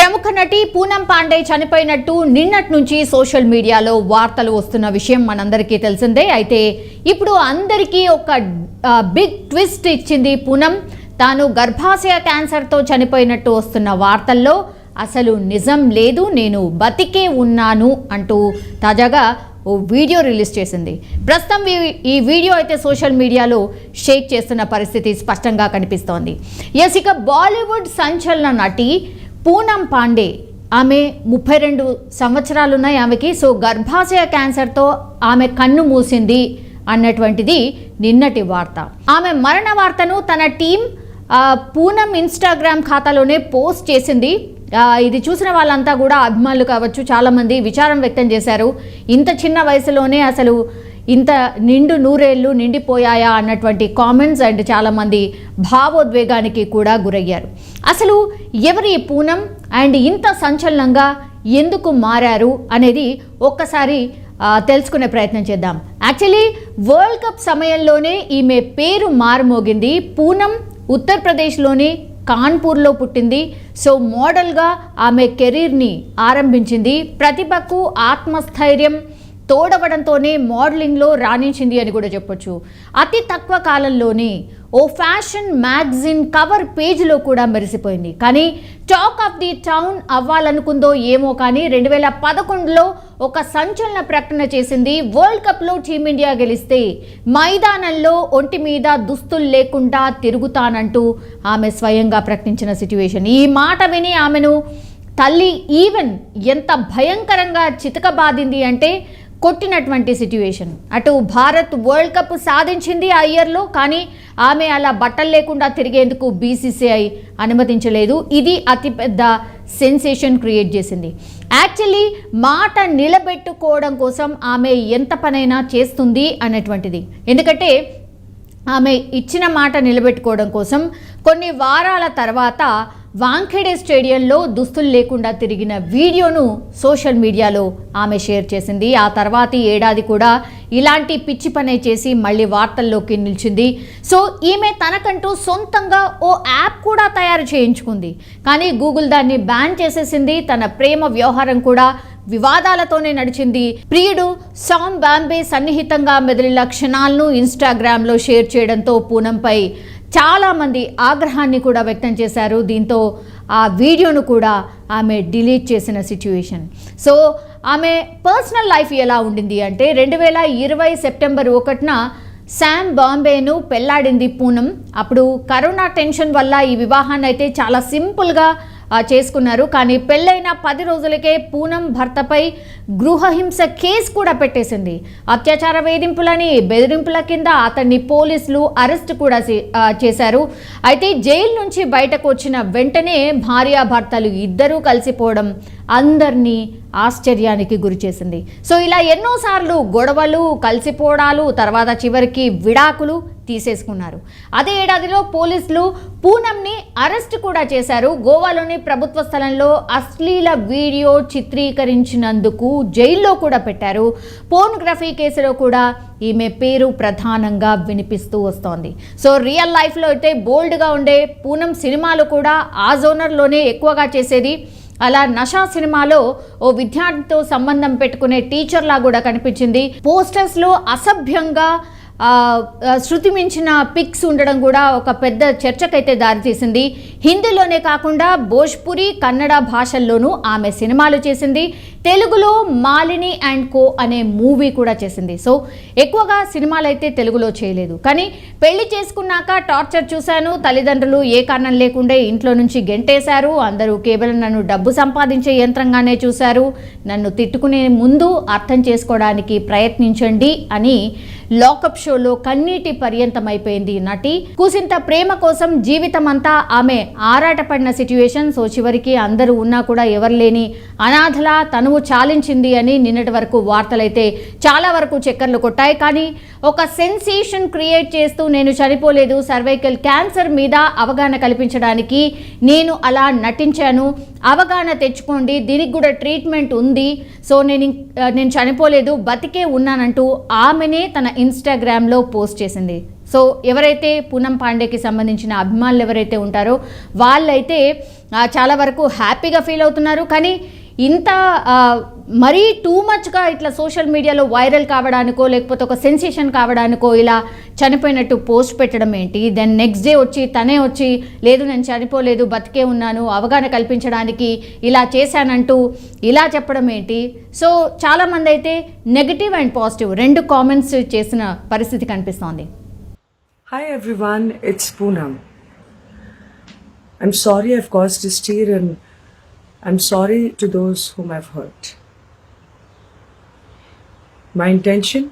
ప్రముఖ నటి పూనం పాండే చనిపోయినట్టు నిన్నటి నుంచి సోషల్ మీడియాలో వార్తలు వస్తున్న విషయం మనందరికీ తెలిసిందే. అయితే ఇప్పుడు అందరికీ ఒక బిగ్ ట్విస్ట్ ఇచ్చింది పూనం. తాను గర్భాశయ క్యాన్సర్తో చనిపోయినట్టు వస్తున్న వార్తల్లో అసలు నిజం లేదు, నేను బతికే ఉన్నాను అంటూ తాజాగా ఓ వీడియో రిలీజ్ చేసింది. ప్రస్తుతం ఈ వీడియో అయితే సోషల్ మీడియాలో షేక్ చేస్తున్న పరిస్థితి స్పష్టంగా కనిపిస్తోంది. ఇక బాలీవుడ్ సంచలన నటి పూనం పాండే, ఆమె 32 సంవత్సరాలు ఉన్నాయి ఆమెకి. సో గర్భాశయ క్యాన్సర్తో ఆమె కన్ను మూసింది అన్నటువంటిది నిన్నటి వార్త. ఆమె మరణ వార్తను తన టీం పూనం ఇన్స్టాగ్రామ్ ఖాతాలోనే పోస్ట్ చేసింది. ఇది చూసిన వాళ్ళంతా కూడా అభిమానులు కావచ్చు, చాలామంది విచారం వ్యక్తం చేశారు. ఇంత చిన్న వయసులోనే అసలు ఇంత నిండు నూరేళ్ళు నిండిపోయాయా అన్నటువంటి కామెంట్స్ అండ్ చాలామంది భావోద్వేగానికి కూడా గురయ్యారు. అసలు ఎవరి పూనం అండ్ ఇంత సంచలనంగా ఎందుకు మారారు అనేది ఒక్కసారి తెలుసుకునే ప్రయత్నం చేద్దాం. యాక్చువల్లీ వరల్డ్ కప్ సమయంలోనే ఈమె పేరు మారుమోగింది. పూనం ఉత్తరప్రదేశ్లోని కాన్పూర్లో పుట్టింది. సో మోడల్గా ఆమె కెరీర్ని ఆరంభించింది. ప్రతిభకు ఆత్మస్థైర్యం తోడవడంతోనే మోడలింగ్లో రాణించింది అని కూడా చెప్పొచ్చు. అతి తక్కువ కాలంలోనే ఓ ఫ్యాషన్ మ్యాగజైన్ కవర్ పేజ్లో కూడా మెరిసిపోయింది. కానీ టాక్ ఆఫ్ ది టౌన్ అవ్వాలనుకుందో ఏమో కానీ 2011లో ఒక సంచలన ప్రకటన చేసింది. వరల్డ్ కప్లో టీమిండియా గెలిస్తే మైదానంలో ఒంటి మీద దుస్తులు లేకుండా తిరుగుతానంటూ ఆమె స్వయంగా ప్రకటించిన సిట్యువేషన్. ఈ మాట విని ఆమెను తల్లి ఈవెన్ ఎంత భయంకరంగా చితకబాదింది అంటే కొట్టినటువంటి సిట్యువేషన్. అటు భారత్ వరల్డ్ కప్ సాధించింది ఆ ఇయర్లో, కానీ ఆమె అలా బట్టలు లేకుండా తిరిగేందుకు బీసీసీఐ అనుమతించలేదు. ఇది అతిపెద్ద సెన్సేషన్ క్రియేట్ చేసింది. యాక్చువల్లీ మాట నిలబెట్టుకోవడం కోసం ఆమె ఎంత పనైనా చేస్తుంది అనేటువంటిది. ఎందుకంటే ఆమె ఇచ్చిన మాట నిలబెట్టుకోవడం కోసం కొన్ని వారాల తర్వాత వాంఖేడే స్టేడియంలో దుస్తులు లేకుండా తిరిగిన వీడియోను సోషల్ మీడియాలో ఆమె షేర్ చేసింది. ఆ తర్వాతి ఏడాది కూడా ఇలాంటి పిచ్చి పనే చేసి మళ్ళీ వార్తల్లోకి నిలిచింది. సో ఈమె తనకంటూ సొంతంగా ఓ యాప్ కూడా తయారు చేయించుకుంది. కానీ గూగుల్ దాన్ని బ్యాన్ చేసేసింది. తన ప్రేమ వ్యవహారం కూడా వివాదాలతోనే నడిచింది. ప్రియుడు సామ్ బాంబే సన్నిహితంగా మెదిలిన క్షణాలను ఇన్స్టాగ్రామ్లో షేర్ చేయడంతో పూనంపై చాలామంది ఆగ్రహాన్ని కూడా వ్యక్తం చేశారు. దీంతో ఆ వీడియోను కూడా ఆమె డిలీట్ చేసిన సిట్యుయేషన్. సో ఆమె పర్సనల్ లైఫ్ ఎలా ఉండింది అంటే 2020 సెప్టెంబర్ 1న శామ్ బాంబేను పెళ్లాడింది పూనం. అప్పుడు కరోనా టెన్షన్ వల్ల ఈ వివాహాన్ని అయితే చాలా సింపుల్గా చేసుకున్నారు. కానీ పెళ్ళైన 10 రోజులకే పూనం భర్తపై గృహహింస కేసు కూడా పెట్టేసింది. అత్యాచార వేధింపులని బెదిరింపుల కింద అతన్ని పోలీసులు అరెస్ట్ కూడా చేశారు. అయితే జైలు నుంచి బయటకు వచ్చిన వెంటనే భార్యాభర్తలు ఇద్దరూ కలిసిపోవడం అందరినీ ఆశ్చర్యానికి గురి చేసింది. సో ఇలా ఎన్నోసార్లు గొడవలు, కలిసిపోవడాలు, తర్వాత చివరికి విడాకులు తీసేసుకున్నారు. అదే ఏడాదిలో పోలీసులు పూనంని అరెస్ట్ కూడా చేశారు. గోవాలోని ప్రభుత్వ స్థలంలో అశ్లీల వీడియో చిత్రీకరించినందుకు జైల్లో కూడా పెట్టారు. పోర్నోగ్రఫీ కేసులో కూడా ఈమె పేరు ప్రధానంగా వినిపిస్తూ వస్తోంది. సో రియల్ లైఫ్లో అయితే బోల్డ్గా ఉండే పూనం సినిమాలు కూడా ఆ జోనర్లోనే ఎక్కువగా చేసేది. అలా నషా సినిమాలో ఓ విద్యార్థితో సంబంధం పెట్టుకునే టీచర్లా కూడా కనిపించింది. పోస్టర్స్లో అసభ్యంగా శృతి మించిన పిక్స్ ఉండడం కూడా ఒక పెద్ద చర్చకైతే దారితీసింది. హిందీలోనే కాకుండా భోజ్పురి, కన్నడ భాషల్లోనూ ఆమె సినిమాలు చేసింది. తెలుగులో మాలిని అండ్ కో అనే మూవీ కూడా చేసింది. సో ఎక్కువగా సినిమాలు అయితే తెలుగులో చేయలేదు. కానీ పెళ్లి చేసుకున్నాక టార్చర్ చూశాను, తల్లిదండ్రులు ఏ కారణం లేకుండా ఇంట్లో నుంచి గెంటేశారు, అందరూ కేవలం నన్ను డబ్బు సంపాదించే యంత్రంగానే చూశారు, నన్ను తిట్టుకునే ముందు అర్థం చేసుకోవడానికి ప్రయత్నించండి అని లాకప్ షోలో కన్నీటి పర్యంతమైపోయింది నటి. కూసింత ప్రేమ కోసం జీవితం అంతా ఆమె ఆరాటపడిన సిట్యుయేషన్. సో చివరికి అందరూ ఉన్నా కూడా ఎవరు లేని అనాథలా తనువు చాలించింది అని నిన్నటి వరకు వార్తలైతే చాలా వరకు చక్కర్లు కొట్టాయి. కానీ ఒక సెన్సేషన్ క్రియేట్ చేస్తూ నేను చనిపోలేదు, సర్వైకల్ క్యాన్సర్ మీద అవగాహన కల్పించడానికి నేను అలా నటించాను, అవగాహన తెచ్చుకోండి, దీనికి కూడా ట్రీట్మెంట్ ఉంది, సో నేను చనిపోలేదు, బతికే ఉన్నానంటూ ఆమెనే తన ఇన్స్టాగ్రామ్లో పోస్ట్ చేసింది. సో ఎవరైతే పూనం పాండేకి సంబంధించిన అభిమానులు ఎవరైతే ఉంటారో వాళ్ళైతే చాలా వరకు హ్యాపీగా ఫీల్ అవుతున్నారు. కానీ ఇంత మరీ టూ మచ్గా ఇట్లా సోషల్ మీడియాలో వైరల్ కావడానికో లేకపోతే ఒక సెన్సేషన్ కావడానికో ఇలా చనిపోయినట్టు పోస్ట్ పెట్టడం ఏంటి, దెన్ నెక్స్ట్ డే వచ్చి తనే వచ్చి లేదు నేను చనిపోలేదు బతికే ఉన్నాను అవగాహన కల్పించడానికి ఇలా చేశానంటూ ఇలా చెప్పడం ఏంటి. సో చాలామంది అయితే నెగటివ్ అండ్ పాజిటివ్ రెండు కామెంట్స్ చేసిన పరిస్థితి కనిపిస్తోంది. Hi everyone, it's Poonam. I'm sorry I've caused this tear and I'm sorry to those whom I've hurt. My intention?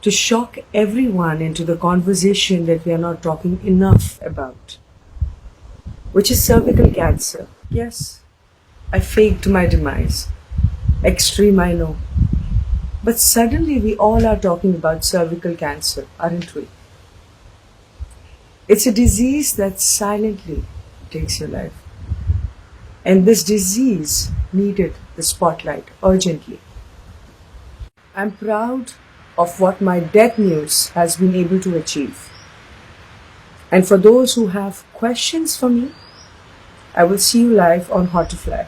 To shock everyone into the conversation that we are not talking enough about, which is cervical cancer. Yes, I faked my demise. Extreme, I know. But suddenly we all are talking about cervical cancer, aren't we? It's a disease that silently takes your life. And this disease needed the spotlight urgently. I'm proud of what my death news has been able to achieve. And for those who have questions for me, I will see you live on How to Fly.